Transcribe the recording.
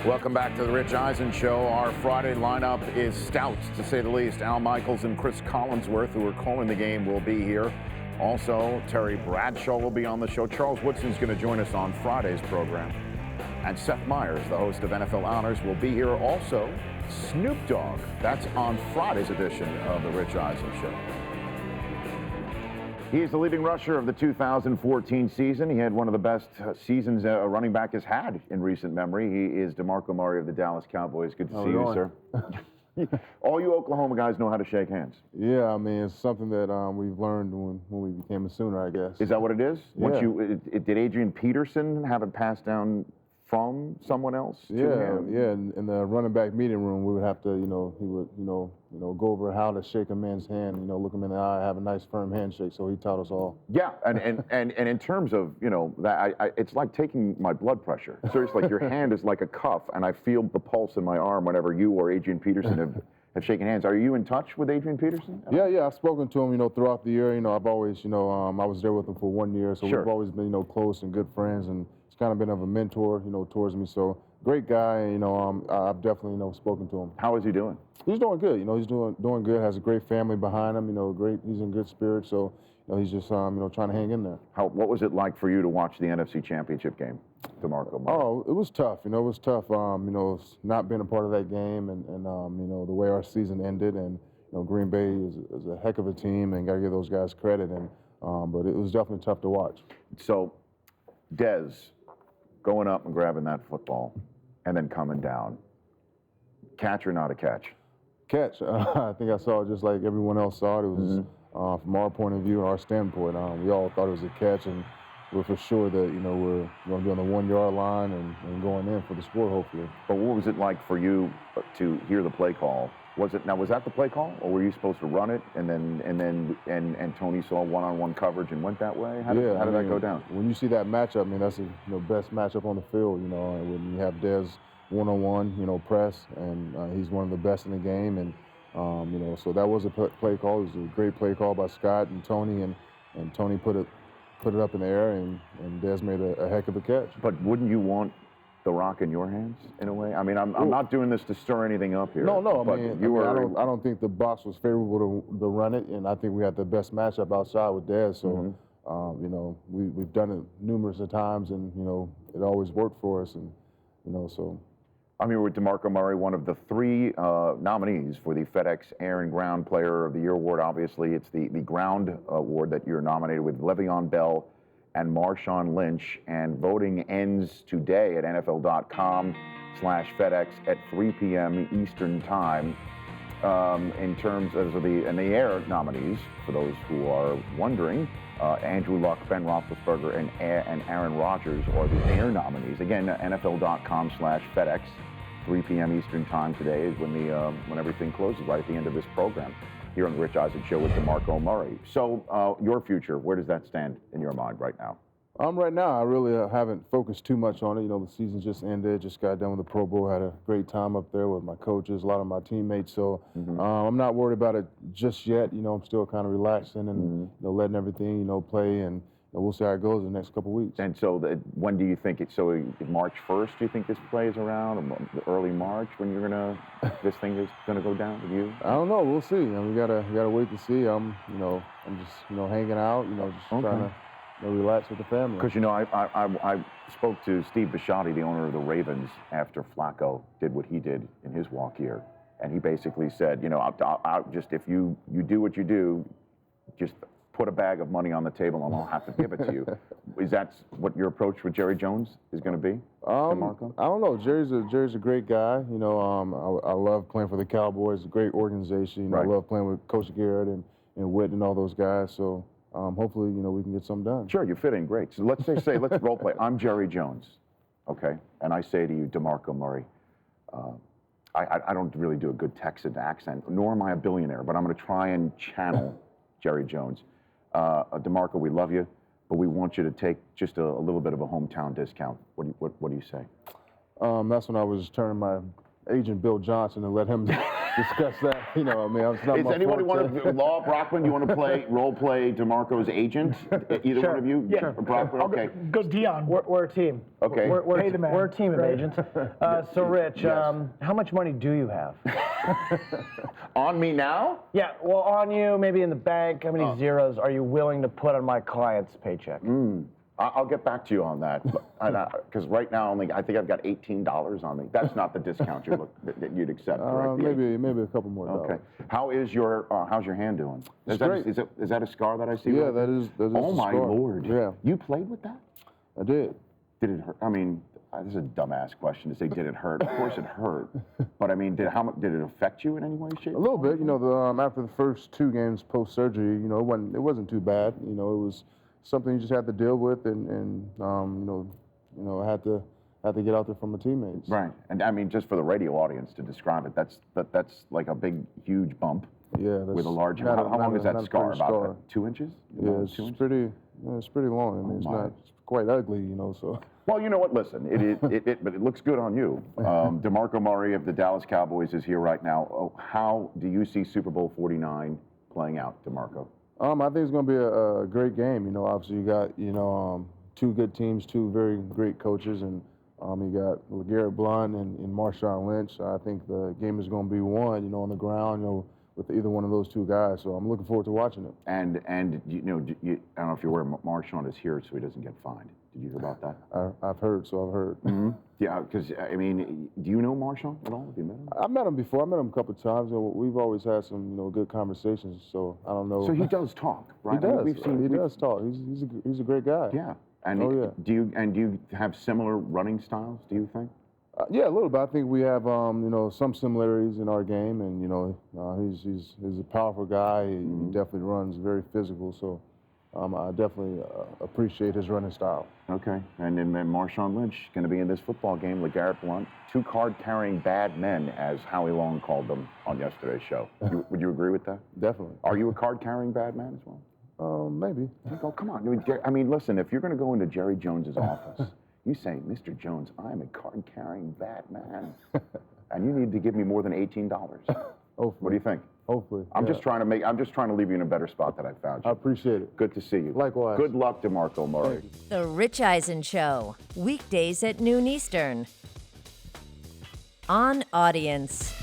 Welcome back to the Rich Eisen Show. Our Friday lineup is stout, to say the least. Al Michaels and Chris Collinsworth, who are calling the game, will be here. Also, Terry Bradshaw will be on the show. Charles Woodson's going to join us on Friday's program. And Seth Meyers, the host of NFL Honors, will be here. Also, Snoop Dogg. That's on Friday's edition of the Rich Eisen Show. He is the leading rusher of the 2014 season. He had one of the best seasons a running back has had in recent memory. He is DeMarco Murray of the Dallas Cowboys. Good to see you, sir. All you Oklahoma guys know how to shake hands. Yeah, I mean, it's something that we've learned when we became a Sooner, I guess. Is that what it is? Yeah. Did Adrian Peterson have it passed down from someone else to him? Yeah. In the running back meeting room, we would have to, he would, go over how to shake a man's hand, look him in the eye, have a nice firm handshake. So he taught us all. Yeah, and in terms of, that it's like taking my blood pressure. Seriously, your hand is like a cuff, and I feel the pulse in my arm whenever you or Adrian Peterson have shaken hands. Are you in touch with Adrian Peterson? Yeah, I've spoken to him, throughout the year. I've always, I was there with him for 1 year, so Sure. we've always been, close and good friends, and he's kind of been of a mentor, towards me. So great guy, I've definitely, spoken to him. How is he doing? He's doing good. He's doing good. Has a great family behind him. He's in good spirits. So, he's just trying to hang in there. What was it like for you to watch the NFC Championship game, DeMarco Murray? Oh, it was tough. It was tough. Not being a part of that game, and the way our season ended, and Green Bay is a heck of a team, and got to give those guys credit. And but it was definitely tough to watch. So, Dez going up and grabbing that football, and then coming down. Catch or not a catch? Catch. I think I saw it just like everyone else saw it. It was from our point of view, our standpoint. We all thought it was a catch, and we're for sure that we're going to be on the 1 yard line and going in for the score, hopefully. But what was it like for you to hear the play call? Was that the play call, or were you supposed to run it and then Tony saw one-on-one coverage and went that way? How did that go down? When you see that matchup, that's the best matchup on the field. When you have Dez one-on-one, press, and he's one of the best in the game, and so that was a play call. It was a great play call by Scott and Tony, and Tony put it up in the air, and Dez made a heck of a catch. But wouldn't you want the rock in your hands in a way? I mean, I'm not doing this to stir anything up here. No. I I don't think the box was favorable to run it, and I think we had the best matchup outside with Dez. So, we've done it numerous of times, and it always worked for us, and so. I'm here with DeMarco Murray, one of the three nominees for the FedEx Air and Ground Player of the Year award. Obviously, it's the ground award that you're nominated with Le'Veon Bell and Marshawn Lynch. And voting ends today at NFL.com/FedEx at 3 p.m. Eastern Time. In terms of the Air nominees, for those who are wondering, Andrew Luck, Ben Roethlisberger, and Aaron Rodgers are the Air nominees. Again, NFL.com/FedEx, 3 p.m. Eastern Time today is when everything closes, right at the end of this program, here on the Rich Eisen Show with DeMarco Murray. So, your future, where does that stand in your mind right now? Right now, I really haven't focused too much on it. The season just ended, just got done with the Pro Bowl, had a great time up there with my coaches, a lot of my teammates. So I'm not worried about it just yet. I'm still kind of relaxing and letting everything, play, and we'll see how it goes in the next couple of weeks. And so when do you think March 1st, do you think this plays around, or early March when this thing is gonna go down with you? I don't know. We'll see. We gotta wait to see. I'm just, hanging out, just trying to relax with the family. Because, I spoke to Steve Bisciotti, the owner of the Ravens, after Flacco did what he did in his walk year. And he basically said, I'll just, if you do what you do, just put a bag of money on the table and I'll have to give it to you. Is that what your approach with Jerry Jones is going to be, DeMarco? I don't know. Jerry's a great guy. I love playing for the Cowboys. It's a great organization. Right. I love playing with Coach Garrett and Witt and all those guys. So hopefully, we can get something done. Sure, you fit in great. So let's role play. I'm Jerry Jones, okay? And I say to you, DeMarco Murray, I don't really do a good Texan accent, nor am I a billionaire, but I'm going to try and channel Jerry Jones. DeMarco, we love you, but we want you to take just a little bit of a hometown discount. What do you say? That's when I was turning my agent Bill Johnson and let him discuss that. You know, I mean, it's not Is my anybody forte. want to, Law, Brockman, you want to role play DeMarco's agent? Either one of you? Yeah. Sure. Brockman, okay. Go Dion. We're a team. Okay. Pay the man, We're a team of right? agents. So, Rich, Yes. how much money do you have? On me now? Yeah, well, on you, maybe in the bank. How many zeros are you willing to put on my client's paycheck? I'll get back to you on that, because right now I think I've got $18 on me. That's not the discount that you'd accept, right? Maybe a couple more dollars. Okay. How's your hand doing? It's Is that, great. is that a scar that I see? Yeah, right that there? is Oh a my scar. Lord! Yeah, You played with that? I did. Did it hurt? I mean, this is a dumbass question to say. Did it hurt? Of course it hurt. But I mean, did it affect you in any way, shape? A little bit. You know, after the first 2 games post surgery, you know, it wasn't too bad. You know, it was something you just had to deal with, and you know, I had to get out there from my teammates. Right. And I mean, just for the radio audience to describe it, that's like a big, huge bump. Yeah, that's With a large. not How long is that not a scar? pretty About scar. 2 inches? Yeah, About it's 2 inches? pretty long. I mean, it's quite ugly, you know. So. Well, you know what? Listen, but it looks good on you. DeMarco Murray of the Dallas Cowboys is here right now. Oh, how do you see Super Bowl 49 playing out, DeMarco? I think it's going to be a great game. You know, obviously you got 2 good teams, 2 very great coaches, and you got LeGarrette Blount and Marshawn Lynch. I think the game is going to be won, you know, on the ground, you know, with either one of those 2 guys. So I'm looking forward to watching it. And you know, I don't know if you're aware, Marshawn is here so he doesn't get fined. Did you hear about that? I've heard. Mm-hmm. Yeah, because I mean, do you know Marshawn at all? Have you met him? I met him before. I met him a couple of times. And we've always had some, you know, good conversations. So I don't know. So he does talk, right? He I does. mean, He does talk. He's a great guy. Yeah. And Oh, yeah. do you have similar running styles? Do you think? Yeah, a little bit. I think we have, you know, some similarities in our game, and you know, he's a powerful guy. He definitely runs very physical. So I definitely appreciate his running style. Okay. And then Marshawn Lynch going to be in this football game. LeGarrette Blount, 2 card-carrying bad men, as Howie Long called them on yesterday's show. Would you agree with that? Definitely. Are you a card-carrying bad man as well? Maybe. Oh, come on. I mean, listen, if you're going to go into Jerry Jones's office, you say, Mr. Jones, I'm a card-carrying bad man, and you need to give me more than $18. Hopefully. What do you think? Hopefully. I'm yeah. just trying to leave you in a better spot that I found you. I appreciate it. Good to see you. Likewise. Good luck, DeMarco Murray. The Rich Eisen Show, weekdays at noon Eastern. On Audience.